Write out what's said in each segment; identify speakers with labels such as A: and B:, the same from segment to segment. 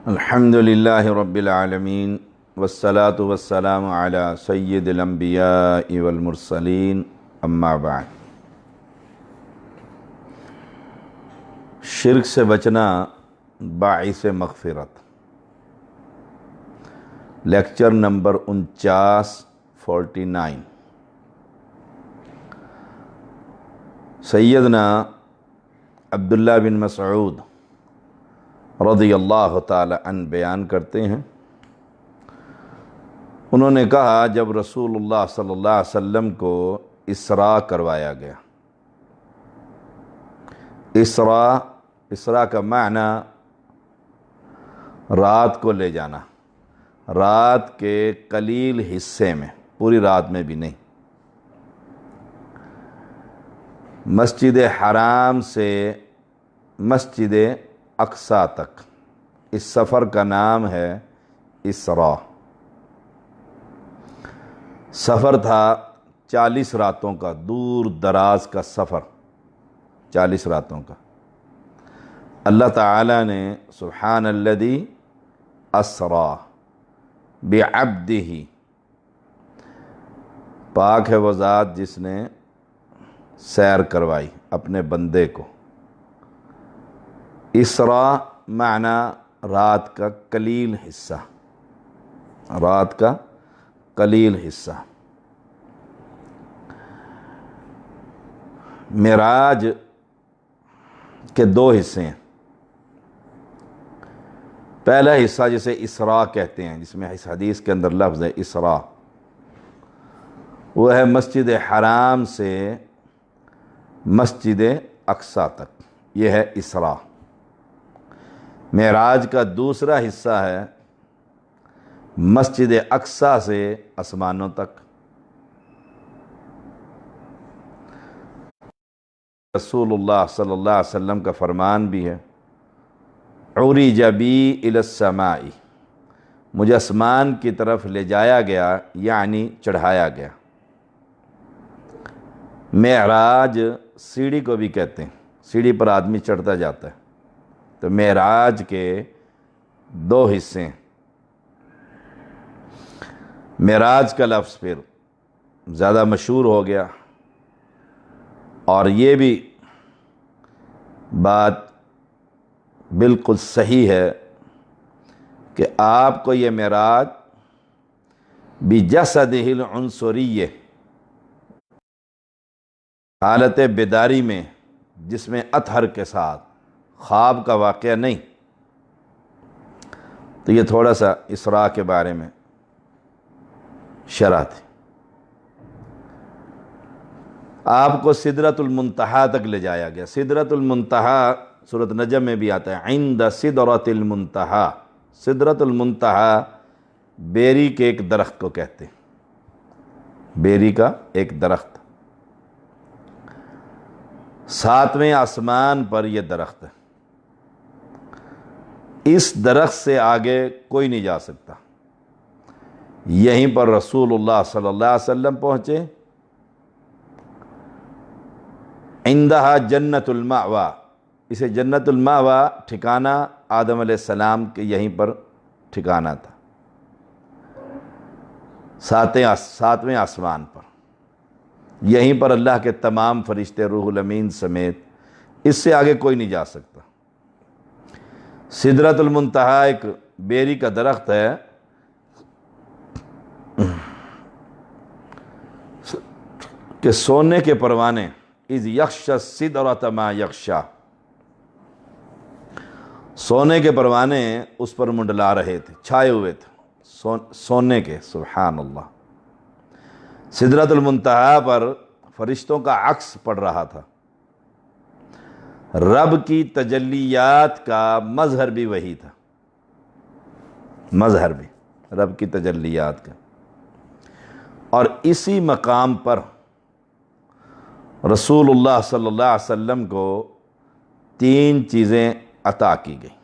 A: الحمد للہ رب العالمین والصلاة والسلام علی سید الانبیاء والمرسلین اما بعد۔ شرک سے بچنا باعث مغفرت، لیکچر نمبر 49 سیدنا عبداللہ بن مسعود رضی اللہ تعالی عنہ بیان کرتے ہیں، انہوں نے کہا جب رسول اللہ صلی اللہ علیہ وسلم کو اسراء کروایا گیا۔ اسراء کا معنی رات کو لے جانا، رات کے قلیل حصے میں، پوری رات میں بھی نہیں۔ مسجد حرام سے مسجد اقصیٰ تک اس سفر کا نام ہے اسراء۔ سفر تھا 40 راتوں کا، دور دراز کا سفر، 40 راتوں کا۔ اللہ تعالیٰ نے سبحان الذی اسریٰ بعبدہ، پاک ہے وہ ذات جس نے سیر کروائی اپنے بندے کو۔ اسراء معنی رات کا قلیل حصہ، رات کا قلیل حصہ۔ معراج کے 2 حصے ہیں۔ پہلا حصہ جسے اسراء کہتے ہیں، جس میں اس حدیث کے اندر لفظ ہے اسراء، وہ ہے مسجد حرام سے مسجد اقصیٰ تک، یہ ہے اسراء۔ معراج کا دوسرا حصہ ہے مسجد اقصیٰ سے آسمانوں تک۔ رسول اللہ صلی اللہ علیہ وسلم کا فرمان بھی ہے، عُرِجَ بِی إِلَى السَّمَاءِ، مجھے آسمان کی طرف لے جایا گیا، یعنی چڑھایا گیا۔ معراج سیڑھی کو بھی کہتے ہیں، سیڑھی پر آدمی چڑھتا جاتا ہے، تو معراج کے 2 حصے ہیں۔ معراج کا لفظ پھر زیادہ مشہور ہو گیا، اور یہ بھی بات بالکل صحیح ہے کہ آپ کو یہ معراج بجسدہ العنصری، حالت بیداری میں، جس میں اطہر کے ساتھ، خواب کا واقعہ نہیں۔ تو یہ تھوڑا سا اسراء کے بارے میں شرح تھی۔ آپ کو سدرۃ المنتہا تک لے جایا گیا۔ سدرۃ المنتہا سورۃ نجم میں بھی آتا ہے، عند سدرۃ المنتہا۔ سدرۃ المنتہا بیری کے ایک درخت کو کہتے ہیں، بیری کا ایک درخت، 7ویں آسمان پر یہ درخت ہے۔ اس درخت سے آگے کوئی نہیں جا سکتا۔ یہیں پر رسول اللہ صلی اللہ علیہ وسلم پہنچے۔ عندہا جنت المأویٰ، اسے جنت المأویٰ ٹھکانہ آدم علیہ السلام کے یہیں پر ٹھکانہ تھا، 7ویں آسمان پر۔ یہیں پر اللہ کے تمام فرشتے روح الامین سمیت، اس سے آگے کوئی نہیں جا سکتا۔ سدرۃ المنتہا ایک بیری کا درخت ہے، کہ سونے کے پروانے، اذ یغشی السدرۃ ما یغشی، سونے کے پروانے اس پر منڈلا رہے تھے، چھائے ہوئے تھے سونے کے، سبحان اللہ۔ سدرۃ المنتہا پر فرشتوں کا عکس پڑ رہا تھا۔ رب کی تجلیات کا مظہر بھی وہی تھا، مظہر بھی رب کی تجلیات کا۔ اور اسی مقام پر رسول اللہ صلی اللہ علیہ وسلم کو 3 چیزیں عطا کی گئی۔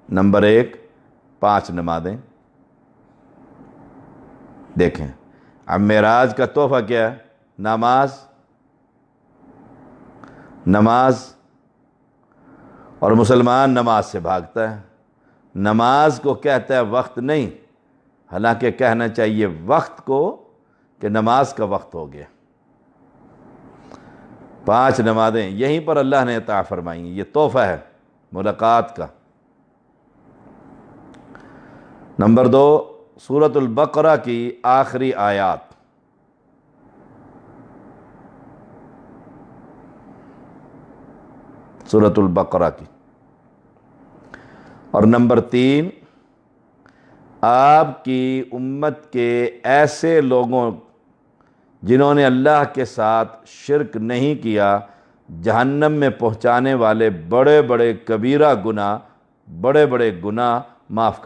A: نمبر 1، 5 نمازیں۔ دیکھیں اب معراج کا تحفہ کیا ہے؟ نماز، اور مسلمان نماز سے بھاگتا ہے، نماز کو کہتا ہے وقت نہیں، حالانکہ کہنا چاہیے وقت کو کہ نماز کا وقت ہو گیا۔ 5 نمازیں یہیں پر اللہ نے عطا فرمائی ہیں، یہ تحفہ ہے ملاقات کا۔ نمبر 2، سورۃ البقرہ کی آخری آیات، سورۃ البقرہ کی۔ اور نمبر 3، آپ کی امت کے ایسے لوگوں جنہوں نے اللہ کے ساتھ شرک نہیں کیا، جہنم میں پہنچانے والے بڑے بڑے کبیرہ گناہ، بڑے بڑے گناہ معاف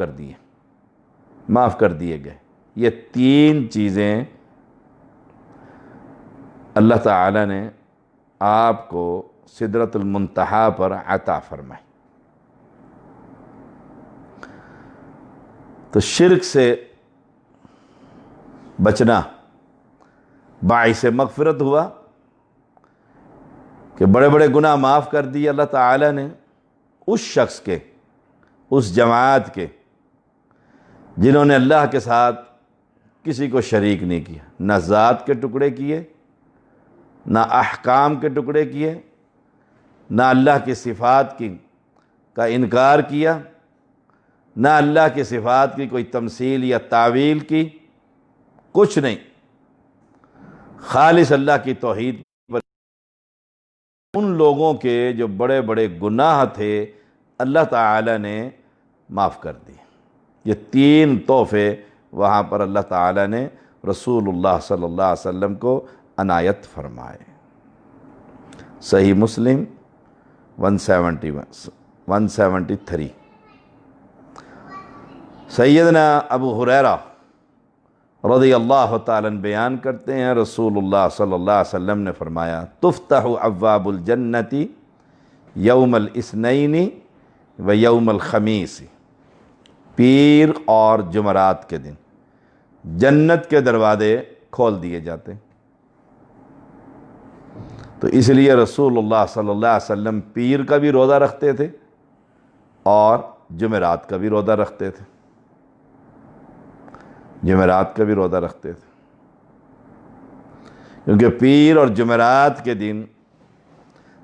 A: کر دیے گئے۔ یہ 3 چیزیں اللہ تعالی نے آپ کو سدرۃ المنتہا پر عطا فرمائی۔ تو شرک سے بچنا باعث مغفرت ہوا کہ بڑے بڑے گناہ معاف کر دیے اللہ تعالی نے اس شخص کے، اس جماعت کے جنہوں نے اللہ کے ساتھ کسی کو شریک نہیں کیا، نہ ذات کے ٹکڑے کیے، نہ احکام کے ٹکڑے کیے، نہ اللہ کی صفات کا انکار کیا، نہ اللہ کی صفات کی کوئی تمثیل یا تعویل کی، کچھ نہیں، خالص اللہ کی توحید پر۔ ان لوگوں کے جو بڑے بڑے گناہ تھے اللہ تعالی نے معاف کر دیے۔ یہ 3 تحفے وہاں پر اللہ تعالی نے رسول اللہ صلی اللہ علیہ وسلم کو عنایت فرمائے۔ صحیح مسلم 173۔ سیدنا ابو ہریرہ رضی اللہ تعالیٰ بیان کرتے ہیں، رسول اللہ صلی اللہ علیہ وسلم نے فرمایا، تفتح ابواب الجنت یوم الاثنین و یوم الخمیس، پیر اور جمعرات کے دن جنت کے دروازے کھول دیے جاتے ہیں۔ تو اس لیے رسول اللہ صلی اللہ علیہ وسلم پیر کا بھی روزہ رکھتے تھے اور جمعرات کا بھی روزہ رکھتے تھے، جمعرات کا بھی روزہ رکھتے تھے، کیونکہ پیر اور جمعرات کے دن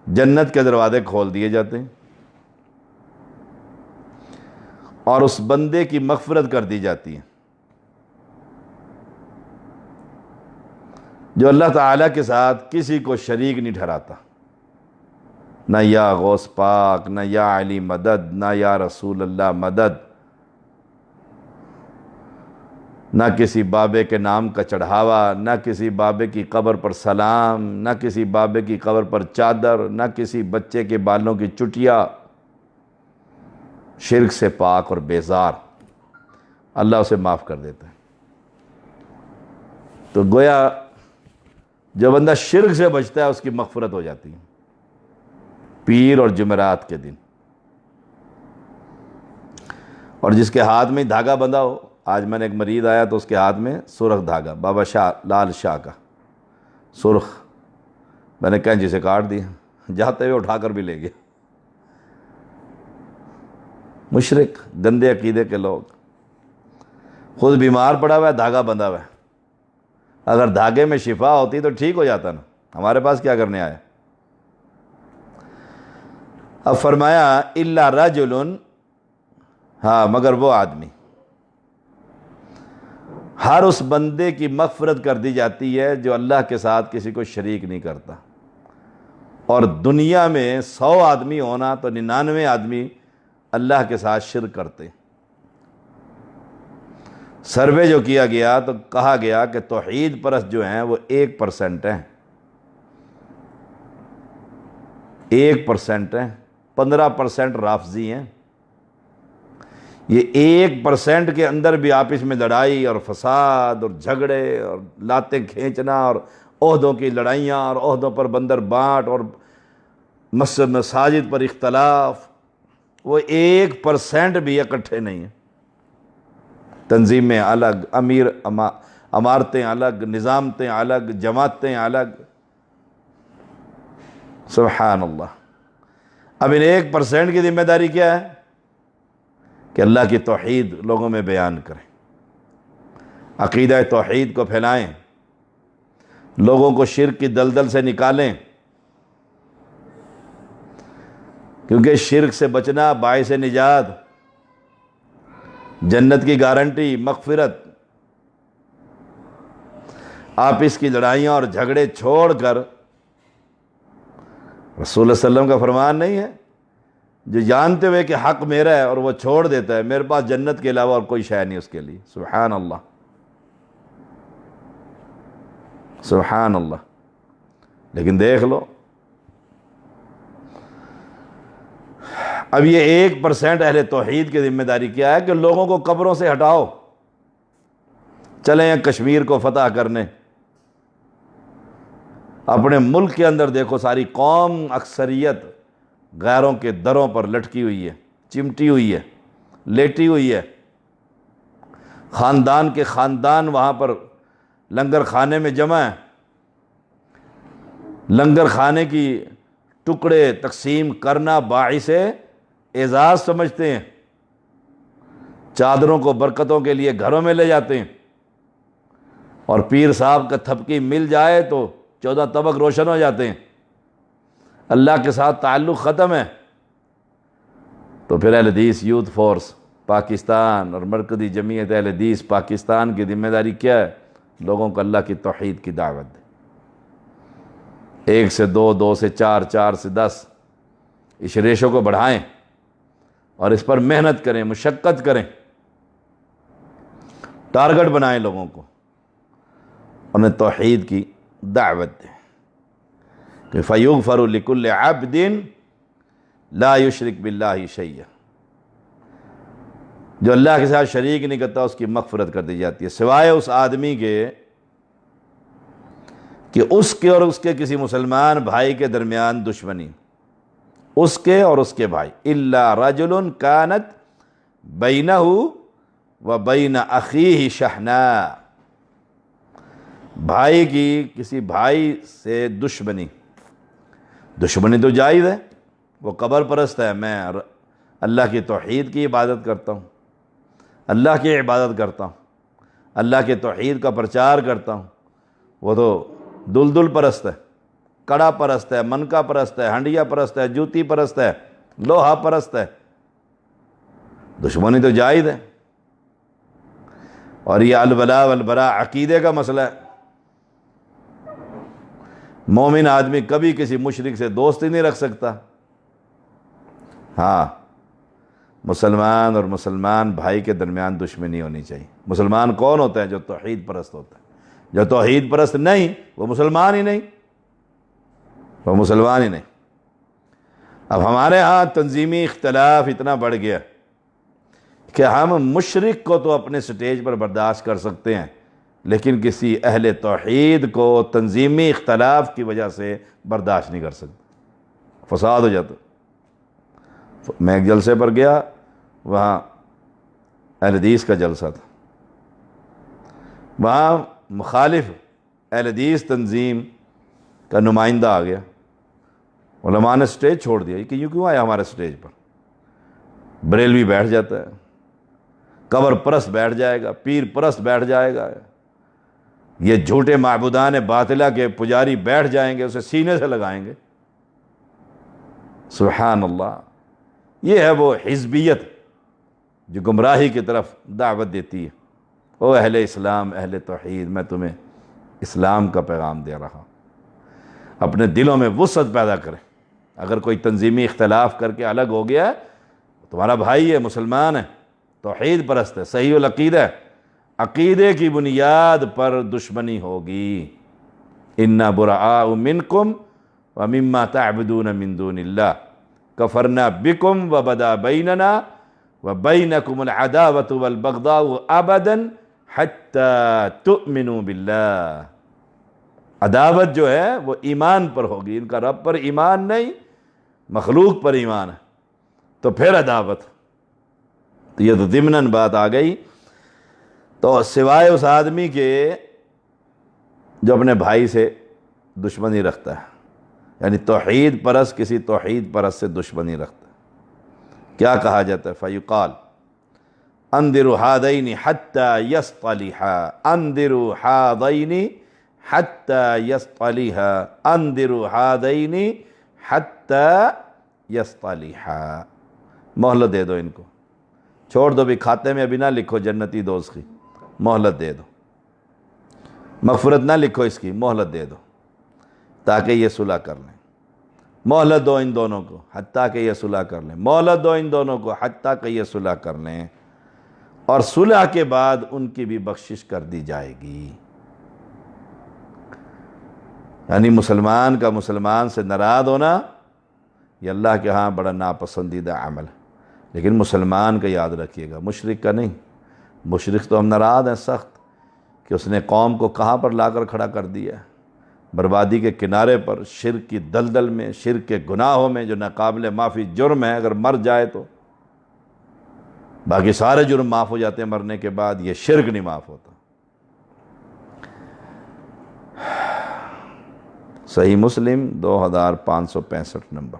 A: جنت کے دروازے کھول دیے جاتے ہیں اور اس بندے کی مغفرت کر دی جاتی ہے جو اللہ تعالیٰ کے ساتھ کسی کو شریک نہیں ٹھہراتا، نہ یا غوث پاک، نہ یا علی مدد، نہ یا رسول اللہ مدد، نہ کسی بابے کے نام کا چڑھاوا، نہ کسی بابے کی قبر پر سلام، نہ کسی بابے کی قبر پر چادر، نہ کسی بچے کے بالوں کی چٹیا۔ شرک سے پاک اور بیزار، اللہ اسے معاف کر دیتا ہے۔ تو گویا جو بندہ شرک سے بچتا ہے اس کی مغفرت ہو جاتی ہے پیر اور جمعرات کے دن۔ اور جس کے ہاتھ میں دھاگا بندھا ہو، آج میں نے ایک مریض آیا تو اس کے ہاتھ میں سرخ دھاگا، بابا شاہ لال شاہ کا سرخ، میں نے کینچی سے کاٹ دیا، جاتے ہوئے اٹھا کر بھی لے گیا۔ مشرک، گندے عقیدے کے لوگ، خود بیمار پڑا ہوا ہے، دھاگا بندھا ہوا ہے، اگر دھاگے میں شفا ہوتی تو ٹھیک ہو جاتا نا، ہمارے پاس کیا کرنے آیا۔ اب فرمایا الا رجل، ہاں مگر وہ آدمی، ہر اس بندے کی مغفرت کر دی جاتی ہے جو اللہ کے ساتھ کسی کو شریک نہیں کرتا۔ اور دنیا میں 100 آدمی ہونا تو 99 آدمی اللہ کے ساتھ شرک کرتے۔ سروے جو کیا گیا تو کہا گیا کہ توحید پرست جو ہیں وہ 1% ہیں، 1% ہیں، 15% رافضی ہیں۔ یہ 1% کے اندر بھی آپس میں لڑائی اور فساد اور جھگڑے اور لاتیں کھینچنا اور عہدوں کی لڑائیاں اور عہدوں پر بندر بانٹ اور مساجد پر اختلاف، وہ 1% بھی اکٹھے نہیں ہیں۔ تنظیمیں الگ، عمارتیں الگ، نظامتیں الگ، جماعتیں الگ، سبحان اللہ۔ اب ان 1% کی ذمہ داری کیا ہے کہ اللہ کی توحید لوگوں میں بیان کریں، عقیدہ توحید کو پھیلائیں، لوگوں کو شرک کی دلدل سے نکالیں، کیونکہ شرک سے بچنا باعث نجات، جنت کی گارنٹی، مغفرت۔ آپس کی لڑائیاں اور جھگڑے چھوڑ کر، رسول اللہ صلی اللہ علیہ وسلم کا فرمان نہیں ہے جو جانتے ہوئے کہ حق میرا ہے اور وہ چھوڑ دیتا ہے، میرے پاس جنت کے علاوہ اور کوئی شے نہیں اس کے لیے، سبحان اللہ، سبحان اللہ۔ لیکن دیکھ لو، اب یہ 1% اہل توحید کی ذمہ داری کیا ہے کہ لوگوں کو قبروں سے ہٹاؤ، چلیں کشمیر کو فتح کرنے۔ اپنے ملک کے اندر دیکھو، ساری قوم اکثریت غیروں کے دروں پر لٹکی ہوئی ہے، چمٹی ہوئی ہے، لیٹی ہوئی ہے، خاندان کے خاندان وہاں پر لنگر خانے میں جمع ہیں، لنگر خانے کی ٹکڑے تقسیم کرنا باعث اعزاز سمجھتے ہیں، چادروں کو برکتوں کے لیے گھروں میں لے جاتے ہیں، اور پیر صاحب کا تھپکی مل جائے تو 14 طبق روشن ہو جاتے ہیں، اللہ کے ساتھ تعلق ختم ہے۔ تو پھر اہل حدیث یوتھ فورس پاکستان اور مرکزی جمعیت اہل حدیث پاکستان کی ذمہ داری کیا ہے؟ لوگوں کو اللہ کی توحید کی دعوت دے، 1 سے 2، 2 سے 4، 4 سے 10، اس ریشو کو بڑھائیں اور اس پر محنت کریں، مشقت کریں، ٹارگٹ بنائیں لوگوں کو، انہیں توحید کی دعوت دیں کہ فَيُغْفَرُ لِكُلِّ عَبْدٍ لَا يُشْرِكْ بِاللَّهِ شَيْئًا، جو اللہ کے ساتھ شریک نہیں کرتا اس کی مغفرت کر دی جاتی ہے، سوائے اس آدمی کے کہ اس کے اور اس کے کسی مسلمان بھائی کے درمیان دشمنی، اس کے اور اس کے بھائی، إِلَّا رَجُلٌ كَانَتْ بَيْنَهُ وَبَيْنَ أَخِيهِ شَحْنَاء، بھائی کی کسی بھائی سے دشمنی تو جائز ہے، وہ قبر پرست ہے، میں اللہ کی توحید کی عبادت کرتا ہوں، اللہ کی عبادت کرتا ہوں، اللہ کے توحید کا پرچار کرتا ہوں، وہ تو دلدل پرست ہے، کڑا پرست ہے، منکا پرست ہے، ہنڈیا پرست ہے، جوتی پرست ہے، لوہا پرست ہے، دشمنی تو جائز ہے۔ اور یہ الولاء والبراء عقیدے کا مسئلہ ہے، مومن آدمی کبھی کسی مشرک سے دوستی نہیں رکھ سکتا۔ ہاں، مسلمان اور مسلمان بھائی کے درمیان دشمنی ہونی چاہیے۔ مسلمان کون ہوتا ہے؟ جو توحید پرست ہوتا ہے، جو توحید پرست نہیں وہ مسلمان ہی نہیں، وہ مسلمان ہی نہیں۔ اب ہمارے ہاں تنظیمی اختلاف اتنا بڑھ گیا کہ ہم مشرک کو تو اپنے سٹیج پر برداشت کر سکتے ہیں، لیکن کسی اہل توحید کو تنظیمی اختلاف کی وجہ سے برداشت نہیں کر سکتے، فساد ہو جاتا۔ میں ایک جلسے پر گیا، وہاں اہل حدیث کا جلسہ تھا، وہاں مخالف اہل حدیث تنظیم کا نمائندہ آ گیا، علماء نے سٹیج چھوڑ دیا کہ یوں کیوں آیا ہمارے سٹیج پر؟ بریلوی بیٹھ جاتا ہے، قبر پرست بیٹھ جائے گا، پیر پرست بیٹھ جائے گا، یہ جھوٹے معبودان باطلہ کے پجاری بیٹھ جائیں گے، اسے سینے سے لگائیں گے۔ سبحان اللہ، یہ ہے وہ حزبیت جو گمراہی کی طرف دعوت دیتی ہے۔ او اہل اسلام، اہل توحید، میں تمہیں اسلام کا پیغام دے رہا ہوں، اپنے دلوں میں وسعت پیدا کریں۔ اگر کوئی تنظیمی اختلاف کر کے الگ ہو گیا ہے، تمہارا بھائی ہے، مسلمان ہے، توحید پرست ہے، صحیح العقیدہ ہے، عقیدے کی بنیاد پر دشمنی ہوگی۔ اِنَّا بُرَآءُ مِنْكُمْ وَمِمَّا تَعْبُدُونَ مِن دُونِ اللَّهِ كَفَرْنَا بِكُمْ وَبَدَا بَيْنَنَا وَبَيْنَكُمُ الْعَدَاوَةُ وَالْبَغْضَاءُ أَبَدًا حَتَّى تُؤْمِنُوا بِاللَّهِ، عداوت جو ہے وہ ایمان پر ہوگی، ان کا رب پر ایمان نہیں، مخلوق پر ایمان ہے، تو پھر عداوت۔ تو یہ تو ضمناً بات آ گئی۔ تو سوائے اس آدمی کے جو اپنے بھائی سے دشمنی رکھتا ہے، یعنی توحید پرست کسی توحید پرست سے دشمنی رکھتا ہے، کیا کہا جاتا ہے؟ فیقال، انذروا ہذین حتی یصطلحا، انذروا ہذین حتی یصطلحا، انذروا ہذین حتی یصطلحا، مہلت دے دو ان کو، چھوڑ دو بھی، کھاتے میں ابھی نہ لکھو جنتی دوست کی، مہلت دے دو، مغفرت نہ لکھو اس کی، مہلت دے دو تاکہ یہ صلح کر لیں، مہلت دو ان دونوں کو حتیٰ کہ یہ صلح کر لیں، مہلت دو ان دونوں کو حتیٰ کہ یہ صلح کر لیں، اور صلح کے بعد ان کی بھی بخشش کر دی جائے گی۔ یعنی مسلمان کا مسلمان سے ناراض ہونا یہ اللہ کے ہاں بڑا ناپسندیدہ عمل ہے، لیکن مسلمان کا یاد رکھیے گا، مشرک کا نہیں۔ مشرک تو ہم ناراض ہیں سخت کہ اس نے قوم کو کہاں پر لا کر کھڑا کر دیا ہے، بربادی کے کنارے پر، شرک کی دلدل میں، شرک کے گناہوں میں جو ناقابل معافی جرم ہے، اگر مر جائے تو باقی سارے جرم معاف ہو جاتے ہیں مرنے کے بعد، یہ شرک نہیں معاف ہوتا۔ صحیح مسلم 2565 نمبر۔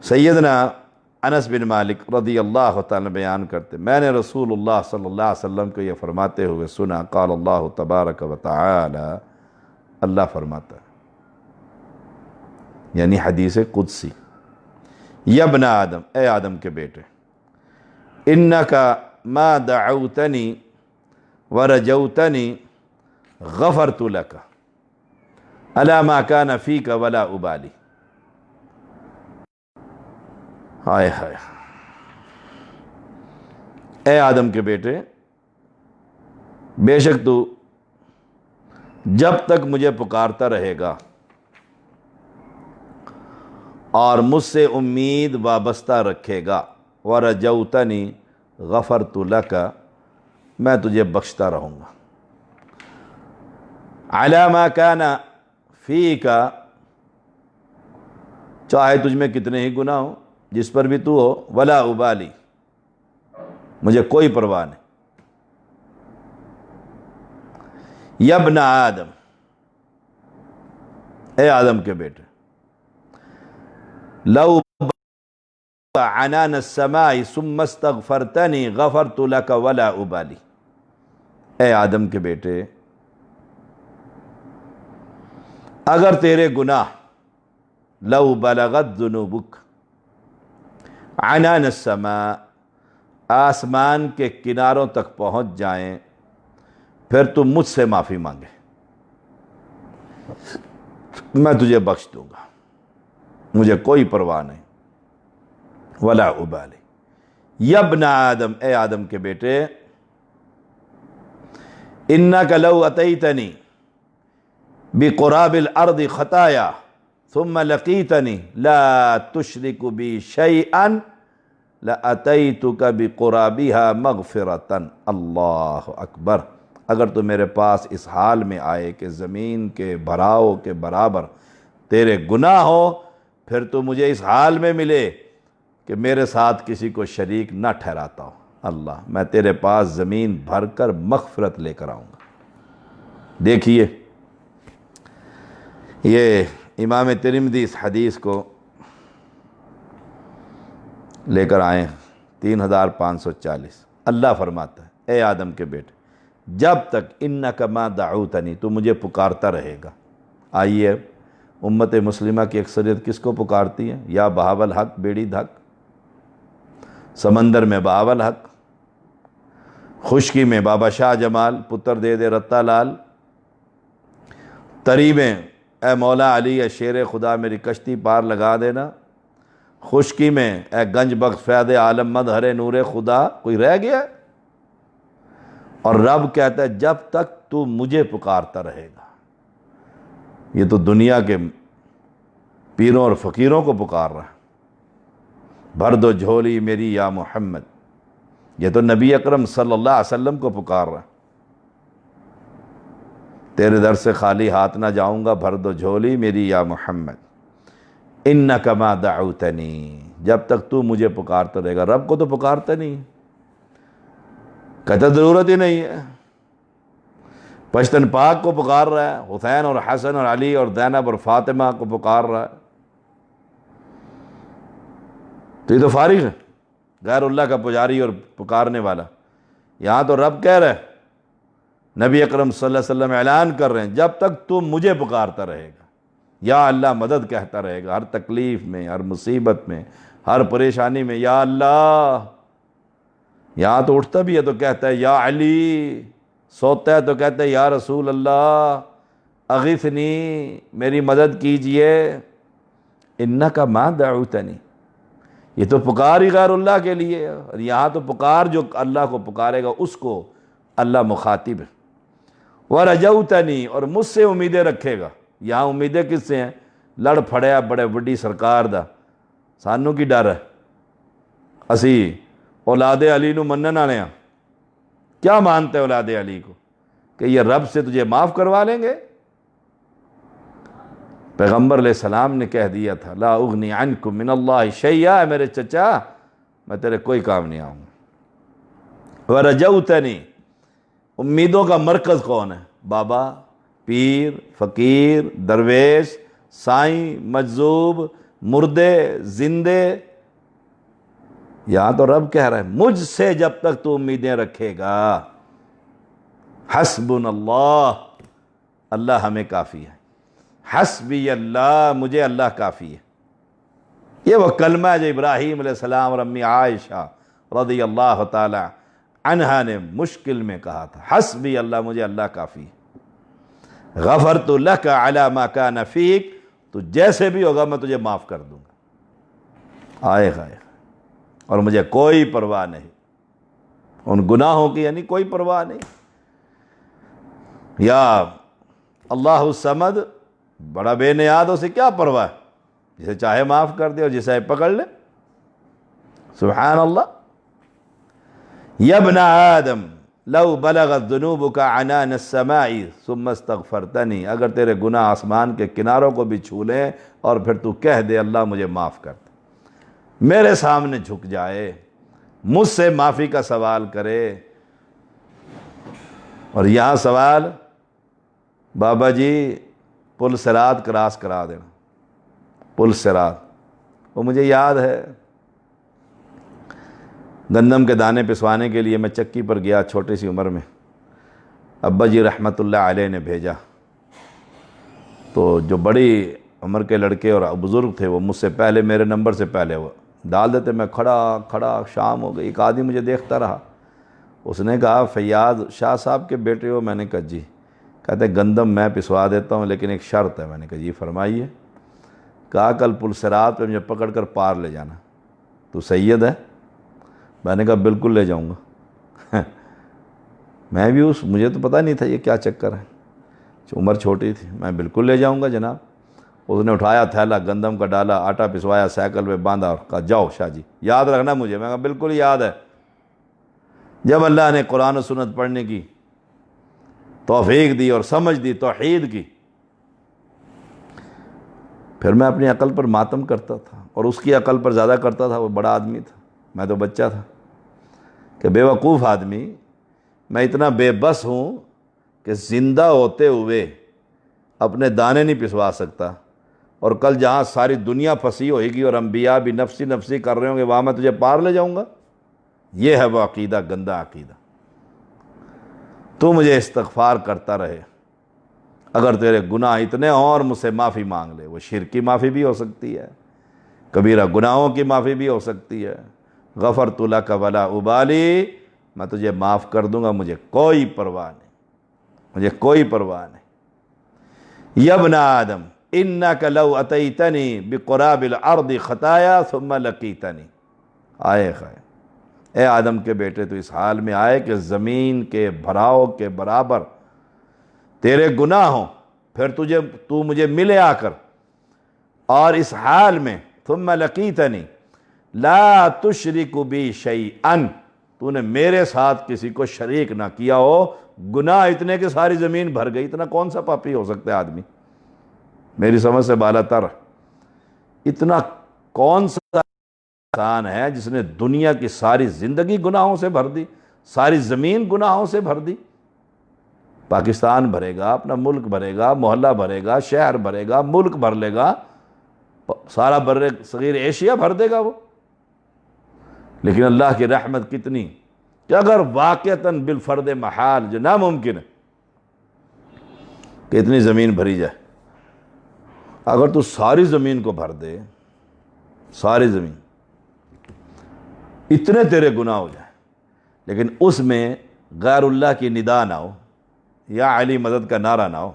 A: سیدنا انس بن مالک رضی اللہ تعالیٰ بیان کرتے، میں نے رسول اللہ صلی اللہ علیہ وسلم کو یہ فرماتے ہوئے سنا، قال اللہ تبارک و تعالی، اللہ فرماتا ہے، یعنی حدیث قدسی، یا ابن آدم، اے آدم کے بیٹے، انکا ما دعوتنی ورجوتنی غفرت لک علی ما کان فیک ولا ابالی۔ ہائے ہائے، اے آدم کے بیٹے، بے شک تو جب تک مجھے پکارتا رہے گا اور مجھ سے امید وابستہ رکھے گا، ورجوتنی غفرت لک، میں تجھے بخشتا رہوں گا، علی ما کان فیک، چاہے تجھ میں کتنے ہی گناہ ہوں، جس پر بھی تو ہو، ولا ابالی، مجھے کوئی پرواہ نہیں۔ یا ابن آدم، اے آدم کے بیٹے، لو عنان السماء ثم استغفرتنی غفرت لک ولا ابالی، اے آدم کے بیٹے، اگر تیرے گناہ لو بلغت ذنوبک عنان السماء، آسمان کے کناروں تک پہنچ جائیں، پھر تم مجھ سے معافی مانگے، میں تجھے بخش دوں گا، مجھے کوئی پرواہ نہیں، ولا ابالی۔ یا ابن آدم، اے آدم کے بیٹے، انک لو اتیتنی بقراب الارض خطایا ثم لقیتنی لا تشرک بی شیئا لاتیتک بقرابها مغفرتا۔ اللہ اکبر، اگر تو میرے پاس اس حال میں آئے کہ زمین کے بھراؤ کے برابر تیرے گناہ ہو، پھر تو مجھے اس حال میں ملے کہ میرے ساتھ کسی کو شریک نہ ٹھہراتا ہو، اللہ، میں تیرے پاس زمین بھر کر مغفرت لے کر آؤں گا۔ دیکھیے، یہ امام ترمذی اس حدیث کو لے کر آئے 3540۔ اللہ فرماتا ہے، اے آدم کے بیٹے، جب تک انک ما دعوتنی، تو مجھے پکارتا رہے گا۔ آئیے، امت مسلمہ کی اکثریت کس کو پکارتی ہے؟ یا بہاول حق بیڑی دھک، سمندر میں بہاول حق، خشکی میں بابا شاہ جمال، پتر دے دے رتا لال، تری میں اے مولا علی، اے شیر خدا میری کشتی پار لگا دینا، خشکی میں اے گنج بخش فیض عالم مظہر نور خدا، کوئی رہ گیا؟ اور رب کہتا ہے جب تک تو مجھے پکارتا رہے گا۔ یہ تو دنیا کے پیروں اور فقیروں کو پکار رہا ہے، بھر دو جھولی میری یا محمد، یہ تو نبی اکرم صلی اللہ علیہ وسلم کو پکار رہا ہے، تیرے در سے خالی ہاتھ نہ جاؤں گا، بھر دو جھولی میری یا محمد، انک ما دعوتنی، جب تک تو مجھے پکارتا رہے گا۔ رب کو تو پکارتا نہیں، کہتا ضرورت ہی نہیں ہے، پشتن پاک کو پکار رہا ہے، حسین اور حسن اور علی اور زینب اور فاطمہ کو پکار رہا ہے، تو یہ تو فارغ ہے، غیر اللہ کا پجاری اور پکارنے والا۔ یہاں تو رب کہہ رہا ہے، نبی اکرم صلی اللہ علیہ وسلم اعلان کر رہے ہیں، جب تک تو مجھے پکارتا رہے گا، یا اللہ مدد کہتا رہے گا، ہر تکلیف میں، ہر مصیبت میں، ہر پریشانی میں یا اللہ۔ یہاں تو اٹھتا بھی ہے تو کہتا ہے یا علی، سوتا ہے تو کہتا ہے یا رسول اللہ اغثنی، میری مدد کیجئے۔ انک ما دعوتنی، یہ تو پکار ہی غیر اللہ کے لیے ہے، اور یہاں تو پکار جو اللہ کو پکارے گا اس کو اللہ مخاطب ہے۔ وَرَجَوْتَنِي، اور مجھ سے امیدیں رکھے گا۔ یہاں امیدیں کس سے ہیں؟ لڑ پھڑیا بڑے وڈی سرکار دا، سانوں کی ڈر ہے؟ اسی اولاد علی نو منن والے ہاں، کیا مانتے ہیں اولاد علی کو کہ یہ رب سے تجھے معاف کروا لیں گے؟ پیغمبر علیہ السلام نے کہہ دیا تھا لا اغنی عنکم من اللہ شیئا، میرے چچا میں تیرے کوئی کام نہیں آؤں گا۔ ورجوتنی، امیدوں کا مرکز کون ہے؟ بابا، پیر، فقیر، درویش، سائیں، مجذوب، مردے، زندے۔ یہاں تو رب کہہ رہا ہے مجھ سے جب تک تو امیدیں رکھے گا، حسبنا اللہ، اللہ ہمیں کافی ہے، حسبی اللہ، مجھے اللہ کافی ہے۔ یہ وہ کلمہ ہے جو ابراہیم علیہ السلام اور امی عائشہ رضی اللہ تعالی عنہا نے مشکل میں کہا تھا، حسبی اللہ، مجھے اللہ کافی ہے۔ غفرت لک علی ما کان فیک، تو جیسے بھی ہوگا میں تجھے معاف کر دوں گا۔ آئے غائے، اور مجھے کوئی پرواہ نہیں ان گناہوں کی، یعنی کوئی پرواہ نہیں۔ یا اللہ الصمد، بڑا بے نیاز، اسے کیا پرواہ ہے؟ جسے چاہے معاف کر دے اور جسے پکڑ لے، سبحان اللہ۔ یا ابن آدم لو بلغت ذنوبک عنان السماء ثم استغفرتنی، اگر تیرے گناہ آسمان کے کناروں کو بھی چھو لیں اور پھر تو کہہ دے اللہ مجھے معاف کر دے، میرے سامنے جھک جائے، مجھ سے معافی کا سوال کرے۔ اور یہاں سوال، بابا جی پل صراط کراس کرا دینا، پل صراط، وہ مجھے یاد ہے گندم کے دانے پسوانے کے لیے میں چکی پر گیا چھوٹی سی عمر میں، ابا جی رحمت اللہ علیہ نے بھیجا، تو جو بڑی عمر کے لڑکے اور بزرگ تھے وہ مجھ سے پہلے، میرے نمبر سے پہلے وہ ڈال دیتے، میں کھڑا شام ہو گئی، ایک آدمی مجھے دیکھتا رہا، اس نے کہا فیاض شاہ صاحب کے بیٹے ہو؟ میں نے کہا جی۔ کہتے گندم میں پسوا دیتا ہوں لیکن ایک شرط ہے۔ میں نے کہا جی فرمائیے۔ کہا کل پل صراط پہ مجھے پکڑ کر پار لے جانا، تو سید ہے؟ میں نے کہا بالکل لے جاؤں گا۔ میں بھی مجھے تو پتہ نہیں تھا یہ کیا چکر ہے، عمر چھوٹی تھی، میں بالکل لے جاؤں گا جناب۔ اس نے اٹھایا تھیلا گندم کا، ڈالا، آٹا پسوایا، سائیکل پہ باندھا اور کہا جاؤ شاہ جی، یاد رکھنا مجھے۔ میں کہا بالکل یاد ہے۔ جب اللہ نے قرآن و سنت پڑھنے کی توفیق دی اور سمجھ دی توحید کی، پھر میں اپنی عقل پر ماتم کرتا تھا، اور اس کی عقل پر زیادہ کرتا تھا، وہ بڑا آدمی تھا، میں تو بچہ تھا، کہ بے وقوف آدمی، میں اتنا بے بس ہوں کہ زندہ ہوتے ہوئے اپنے دانے نہیں پسوا سکتا، اور کل جہاں ساری دنیا پھنسی ہوئے گی اور انبیاء بھی نفسی نفسی کر رہے ہوں گے، وہاں میں تجھے پار لے جاؤں گا۔ یہ ہے وہ عقیدہ، گندا عقیدہ۔ تو مجھے استغفار کرتا رہے، اگر تیرے گناہ اتنے ہوں اور مجھ سے معافی مانگ لے، وہ شرک کی معافی بھی ہو سکتی ہے، کبیرہ گناہوں کی معافی بھی ہو سکتی ہے۔ غفرت لک ولا ابالی، میں تجھے معاف کر دوں گا، مجھے کوئی پرواہ نہیں، مجھے کوئی پرواہ نہیں۔ یا ابن آدم انک لو اتیتنی بقراب الارض خطایا ثم لقیتنی، آئے خائے، اے آدم کے بیٹے تو اس حال میں آئے کہ زمین کے بھراؤ کے برابر تیرے گناہ ہوں، پھر تو مجھے ملے آ کر، اور اس حال میں ثم لقیتنی لا تشرک بی شیئا، تو نے میرے ساتھ کسی کو شریک نہ کیا ہو، گناہ اتنے کہ ساری زمین بھر گئی، اتنا کون سا پاپی ہو سکتا ہے آدمی؟ میری سمجھ سے بالا تر، اتنا کون سا انسان ہے جس نے دنیا کی ساری زندگی گناہوں سے بھر دی، ساری زمین گناہوں سے بھر دی؟ پاکستان بھرے گا، اپنا ملک بھرے گا، محلہ بھرے گا، شہر بھرے گا، ملک بھر لے گا، سارا بر صغیر ایشیا بھر دے گا وہ، لیکن اللہ کی رحمت کتنی کہ اگر واقعتاً بالفرد محال جو ناممکن ہے کہ اتنی زمین بھری جائے، اگر تو ساری زمین کو بھر دے، ساری زمین، اتنے تیرے گناہ ہو جائیں، لیکن اس میں غیر اللہ کی ندا نہ ہو، یا علی مدد کا نعرہ نہ ہو،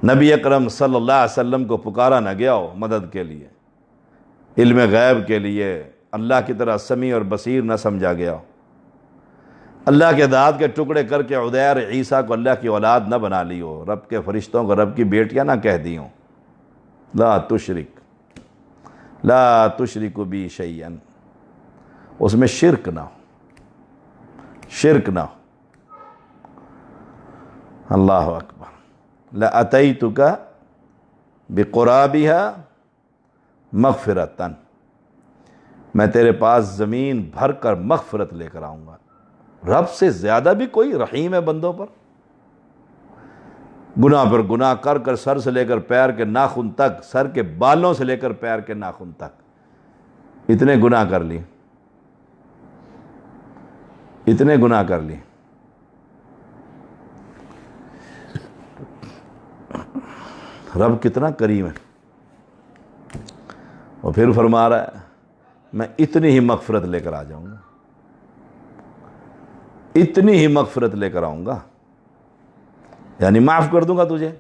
A: نبی اکرم صلی اللہ علیہ وسلم کو پکارا نہ گیا ہو مدد کے لیے، علم غیب کے لیے اللہ کی طرح سمیع اور بصیر نہ سمجھا گیا ہو، اللہ کے ذات کے ٹکڑے کر کے عزیر عیسیٰ کو اللہ کی اولاد نہ بنا لی ہو، رب کے فرشتوں کو رب کی بیٹیاں نہ کہہ دی ہوں، لا تشرک بی شیئا، اس میں شرک نہ ہو، شرک نہ ہو۔ اللہ اکبر، لَأَتَيْتُكَ بِقُرَابِهَا مغفرتاً، میں تیرے پاس زمین بھر کر مغفرت لے کر آؤں گا۔ رب سے زیادہ بھی کوئی رحیم ہے بندوں پر؟ گناہ پر گناہ کر کر سر سے لے کر پیر کے ناخن تک، سر کے بالوں سے لے کر پیر کے ناخن تک اتنے گناہ کر لی، اتنے گناہ کر لی۔ رب کتنا کریم ہے، اور پھر فرما رہا ہے میں اتنی ہی مغفرت لے کر آ جاؤں گا، اتنی ہی مغفرت لے کر آؤں گا، یعنی معاف کر دوں گا تجھے۔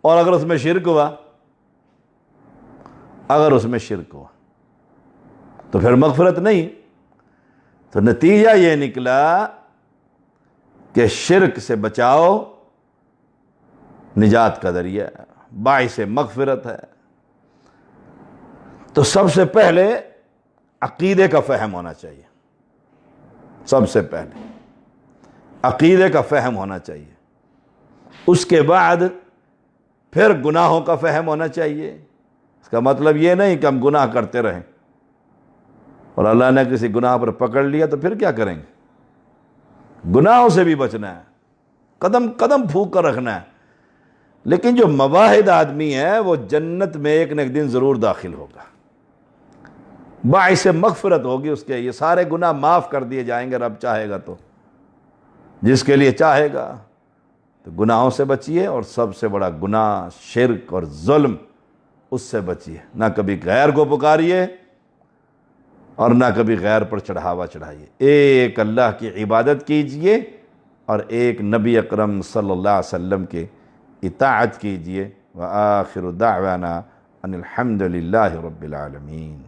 A: اور اگر اس میں شرک ہوا، اگر اس میں شرک ہوا تو پھر مغفرت نہیں۔ تو نتیجہ یہ نکلا کہ شرک سے بچاؤ نجات کا ذریعہ، باعث مغفرت ہے۔ تو سب سے پہلے عقیدے کا فہم ہونا چاہیے، سب سے پہلے عقیدے کا فہم ہونا چاہیے، اس کے بعد پھر گناہوں کا فہم ہونا چاہیے۔ اس کا مطلب یہ نہیں کہ ہم گناہ کرتے رہیں اور اللہ نے کسی گناہ پر پکڑ لیا تو پھر کیا کریں گے؟ گناہوں سے بھی بچنا ہے، قدم قدم پھونک کر رکھنا ہے، لیکن جو مواحد آدمی ہے وہ جنت میں ایک نہ ایک دن ضرور داخل ہوگا، باعث مغفرت ہوگی اس کے، یہ سارے گناہ معاف کر دیے جائیں گے رب چاہے گا تو، جس کے لیے چاہے گا۔ تو گناہوں سے بچیے، اور سب سے بڑا گناہ شرک اور ظلم، اس سے بچیے، نہ کبھی غیر کو پکاریے اور نہ کبھی غیر پر چڑھاوا چڑھائیے، ایک اللہ کی عبادت کیجئے اور ایک نبی اکرم صلی اللہ علیہ وسلم کے اطاعت کیجئے۔ وآخر دعوانا ان الحمد للہ رب العالمین۔